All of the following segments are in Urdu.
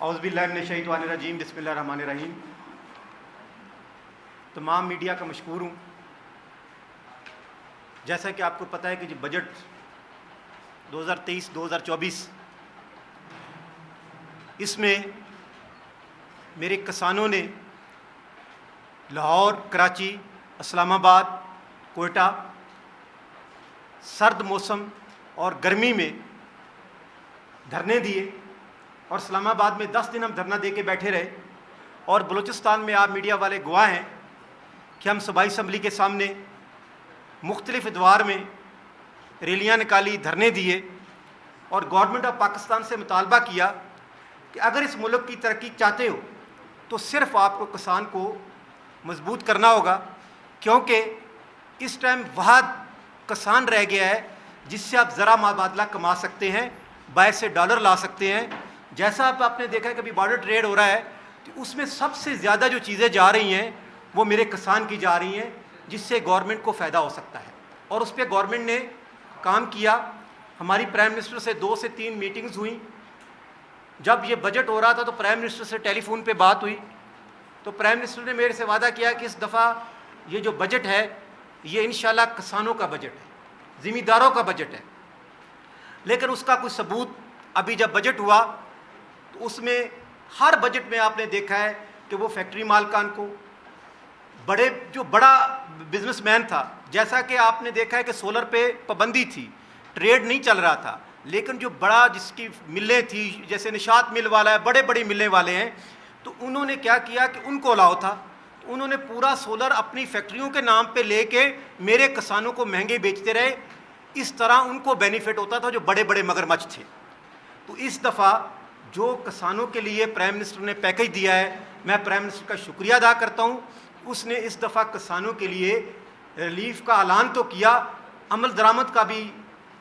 اعوذ باللہ من الشیطان الرجیم، بسم اللہ الرحمن الرحیم۔ تمام میڈیا کا مشکور ہوں۔ جیسا کہ آپ کو پتہ ہے کہ بجٹ 2023-2024 اس میں میرے کسانوں نے لاہور، کراچی، اسلام آباد، کوئٹہ سرد موسم اور گرمی میں دھرنے دیے، اور اسلام آباد میں 10 دن ہم دھرنا دے کے بیٹھے رہے، اور بلوچستان میں آپ میڈیا والے گواہ ہیں کہ ہم صوبائی اسمبلی کے سامنے مختلف ادوار میں ریلیاں نکالی، دھرنے دیے، اور گورنمنٹ آف پاکستان سے مطالبہ کیا کہ اگر اس ملک کی ترقی چاہتے ہو تو صرف آپ کو کسان کو مضبوط کرنا ہوگا، کیونکہ اس ٹائم واحد کسان رہ گیا ہے جس سے آپ زرع مبادلہ کما سکتے ہیں، باہر سے ڈالر لا سکتے ہیں۔ جیسا آپ نے دیکھا ہے کہ ابھی بارڈر ٹریڈ ہو رہا ہے تو اس میں سب سے زیادہ جو چیزیں جا رہی ہیں وہ میرے کسان کی جا رہی ہیں، جس سے گورنمنٹ کو فائدہ ہو سکتا ہے، اور اس پہ گورنمنٹ نے کام کیا۔ ہماری پرائم منسٹر سے 2 سے 3 میٹنگز ہوئیں۔ جب یہ بجٹ ہو رہا تھا تو پرائم منسٹر سے ٹیلی فون پہ بات ہوئی تو پرائم منسٹر نے میرے سے وعدہ کیا کہ اس دفعہ یہ جو بجٹ ہے یہ انشاءاللہ کسانوں کا بجٹ ہے، ذمہ داروں کا بجٹ ہے۔ لیکن اس کا کوئی ثبوت ابھی جب بجٹ ہوا تو اس میں ہر بجٹ میں آپ نے دیکھا ہے کہ وہ فیکٹری مالکان کو، جو بڑا بزنس مین تھا، جیسا کہ آپ نے دیکھا ہے کہ سولر پہ پابندی تھی، ٹریڈ نہیں چل رہا تھا، لیکن جو بڑا جس کی ملیں تھی، جیسے نشاط مل والا ہے، بڑی ملیں والے ہیں، تو انہوں نے کیا کیا کہ ان کو الاؤ تھا، تو انہوں نے پورا سولر اپنی فیکٹریوں کے نام پہ لے کے میرے کسانوں کو مہنگے بیچتے رہے۔ اس طرح ان کو بینیفٹ ہوتا تھا جو بڑے مگرمچھ تھے۔ تو اس دفعہ جو کسانوں کے لیے پرائم منسٹر نے پیکج دیا ہے، میں پرائم منسٹر کا شکریہ ادا کرتا ہوں۔ اس نے اس دفعہ کسانوں کے لیے ریلیف کا اعلان تو کیا، عمل درآمد کا بھی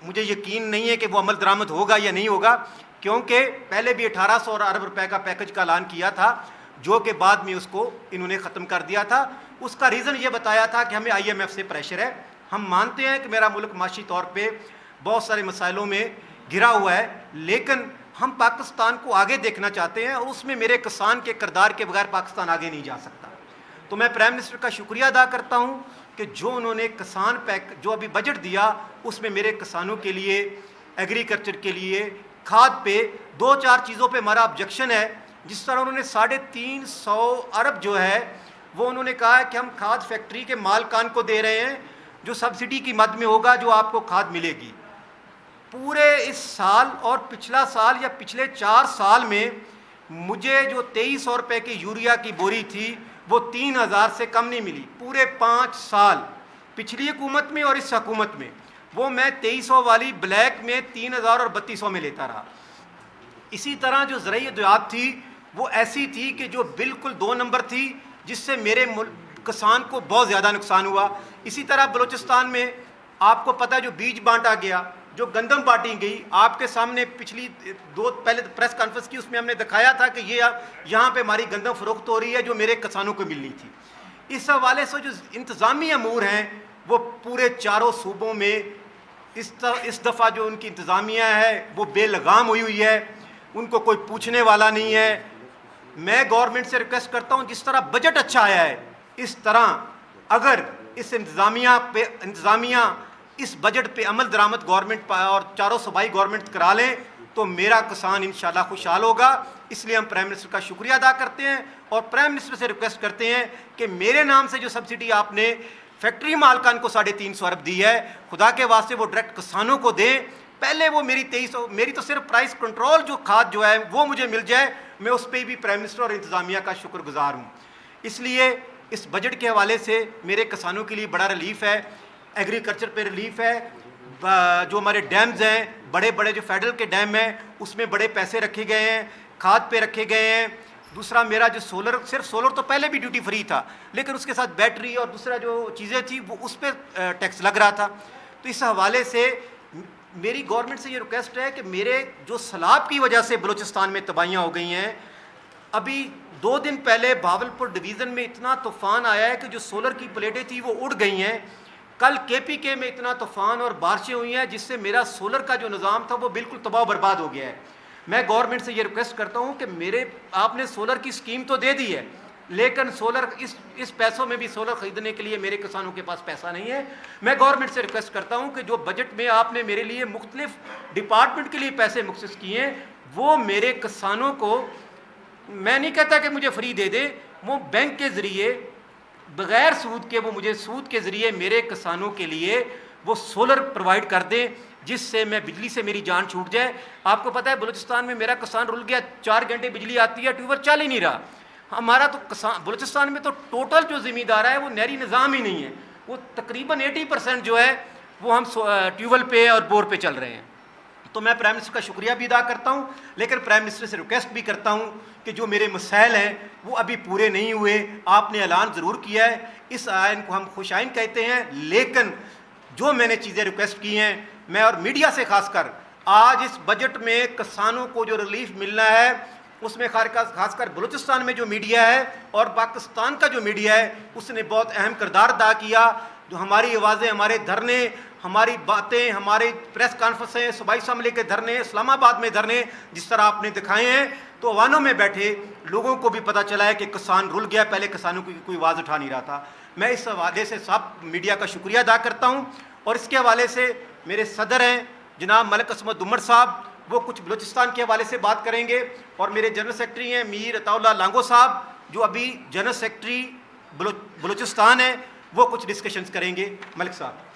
مجھے یقین نہیں ہے کہ وہ عمل درآمد ہوگا یا نہیں ہوگا، کیونکہ پہلے بھی 1800 ارب روپے کا پیکج کا اعلان کیا تھا، جو کہ بعد میں اس کو انہوں نے ختم کر دیا تھا۔ اس کا ریزن یہ بتایا تھا کہ ہمیں IMF سے پریشر ہے۔ ہم مانتے ہیں کہ میرا ملک معاشی طور پہ بہت سارے مسائلوں میں گھرا ہوا ہے، لیکن ہم پاکستان کو آگے دیکھنا چاہتے ہیں، اور اس میں میرے کسان کے کردار کے بغیر پاکستان آگے نہیں جا سکتا۔ تو میں پرائم منسٹر کا شکریہ ادا کرتا ہوں کہ جو انہوں نے جو ابھی بجٹ دیا اس میں میرے کسانوں کے لیے، ایگریکلچر کے لیے، کھاد پہ 2-4 چیزوں پہ ہمارا آبجیکشن ہے۔ جس طرح انہوں نے 350 ارب جو ہے وہ انہوں نے کہا ہے کہ ہم کھاد فیکٹری کے مالکان کو دے رہے ہیں، جو سبسڈی کی مد میں ہوگا جو آپ کو کھاد ملے گی۔ پورے اس سال اور پچھلا سال یا پچھلے 4 سال میں مجھے جو 2300 روپے کی یوریا کی بوری تھی وہ 3000 سے کم نہیں ملی۔ پورے 5 سال پچھلی حکومت میں اور اس حکومت میں وہ میں 2300 والی بلیک میں 3000 اور 3200 میں لیتا رہا۔ اسی طرح جو زرعی ادویات تھی وہ ایسی تھی کہ جو بالکل 2 نمبر تھی، جس سے میرے کسان کو بہت زیادہ نقصان ہوا۔ اسی طرح بلوچستان میں آپ کو پتہ ہے جو بیج بانٹا گیا، جو گندم بانٹی گئی، آپ کے سامنے پچھلی پہلے پریس کانفرنس کی، اس میں ہم نے دکھایا تھا کہ یہاں پہ ہماری گندم فروخت ہو رہی ہے جو میرے کسانوں کو ملنی تھی۔ اس حوالے سے جو انتظامی امور ہیں وہ پورے 4 صوبوں میں اس دفعہ جو ان کی انتظامیہ ہے وہ بے لگام ہوئی ہے، ان کو کوئی پوچھنے والا نہیں ہے۔ میں گورنمنٹ سے ریکویسٹ کرتا ہوں جس طرح بجٹ اچھا آیا ہے اس طرح اگر اس انتظامیہ اس بجٹ پہ عمل درآمد گورنمنٹ اور 4 صوبائی گورنمنٹ کرا لیں تو میرا کسان انشاءاللہ خوشحال ہوگا۔ اس لیے ہم پرائم منسٹر کا شکریہ ادا کرتے ہیں اور پرائم منسٹر سے ریکویسٹ کرتے ہیں کہ میرے نام سے جو سبسڈی آپ نے فیکٹری مالکان کو 350 ارب دی ہے، خدا کے واسطے وہ ڈائریکٹ کسانوں کو دیں۔ پہلے وہ میری تو صرف پرائس کنٹرول جو کھاد جو ہے وہ مجھے مل جائے، میں اس پہ بھی پرائم منسٹر اور انتظامیہ کا شکر گزار ہوں۔ اس لیے اس بجٹ کے حوالے سے میرے کسانوں کے لیے بڑا ریلیف ہے، ایگریکلچر پہ ریلیف ہے۔ جو ہمارے ڈیمز ہیں، بڑے جو فیڈرل کے ڈیم ہیں اس میں بڑے پیسے رکھے گئے ہیں، کھاد پہ رکھے گئے ہیں۔ دوسرا میرا جو صرف سولر تو پہلے بھی ڈیوٹی فری تھا، لیکن اس کے ساتھ بیٹری اور دوسرا جو چیزیں تھیں وہ اس پہ ٹیکس لگ رہا تھا۔ تو اس حوالے سے میری گورنمنٹ سے یہ ریکویسٹ ہے کہ میرے جو سیلاب کی وجہ سے بلوچستان میں تباہیاں ہو گئی ہیں، ابھی 2 دن پہلے بھاولپور ڈویژن میں اتنا طوفان آیا ہے کہ جو سولر کی پلیٹیں تھیں وہ اڑ گئی ہیں۔ کل KPK میں اتنا طوفان اور بارشیں ہوئی ہیں جس سے میرا سولر کا جو نظام تھا وہ بالکل تباہ و برباد ہو گیا ہے۔ میں گورنمنٹ سے یہ ریکویسٹ کرتا ہوں کہ میرے آپ نے سولر کی اسکیم تو دے دی ہے، لیکن سولر اس پیسوں میں بھی سولر خریدنے کے لیے میرے کسانوں کے پاس پیسہ نہیں ہے۔ میں گورنمنٹ سے ریکویسٹ کرتا ہوں کہ جو بجٹ میں آپ نے میرے لیے مختلف ڈپارٹمنٹ کے لیے پیسے مخصص کیے ہیں وہ میرے کسانوں کو، میں نہیں کہتا کہ مجھے فری دے دے، وہ بینک کے ذریعے بغیر سود کے، وہ مجھے سود کے ذریعے میرے کسانوں کے لیے وہ سولر پرووائڈ کر دیں، جس سے میں بجلی سے میری جان چھوٹ جائے۔ آپ کو پتہ ہے بلوچستان میں میرا کسان رل گیا، 4 گھنٹے بجلی آتی ہے، ٹیوب ویل چل ہی نہیں رہا۔ ہمارا تو کسان بلوچستان میں تو ٹوٹل جو زمیندار ہے وہ نہری نظام ہی نہیں ہے، وہ تقریباً 80% جو ہے وہ ہم ٹیوب ویل پہ اور بور پہ چل رہے ہیں۔ تو میں پرائم منسٹر کا شکریہ بھی ادا کرتا ہوں، لیکن پرائم منسٹر سے ریکویسٹ بھی کرتا ہوں کہ جو میرے مسائل ہیں وہ ابھی پورے نہیں ہوئے۔ آپ نے اعلان ضرور کیا ہے، اس آئین کو ہم خوش آئین کہتے ہیں، لیکن جو میں نے چیزیں ریکویسٹ کی ہیں، میں اور میڈیا سے خاص کر آج اس بجٹ میں کسانوں کو جو ریلیف ملنا ہے اس میں خاص کر بلوچستان میں جو میڈیا ہے اور پاکستان کا جو میڈیا ہے اس نے بہت اہم کردار ادا کیا۔ جو ہماری آوازیں، ہمارے دھرنے، ہماری باتیں، ہماری پریس کانفرنسیں، صوبائی اسمبلی کے دھرنے، اسلام آباد میں دھرنے جس طرح آپ نے دکھائے ہیں، تو ایوانوں میں بیٹھے لوگوں کو بھی پتہ چلا ہے کہ کسان رل گیا، پہلے کسانوں کی کوئی آواز اٹھا نہیں رہا تھا۔ میں اس حوالے سے سب میڈیا کا شکریہ ادا کرتا ہوں، اور اس کے حوالے سے میرے صدر ہیں جناب ملک عصمت عمر صاحب، وہ کچھ بلوچستان کے حوالے سے بات کریں گے، اور میرے جنرل سیکرٹری ہیں میر عطا اللہ لانگو صاحب جو ابھی جنرل سیکرٹری بلوچستان ہیں، وہ کچھ ڈسکشنز کریں گے۔ ملک صاحب۔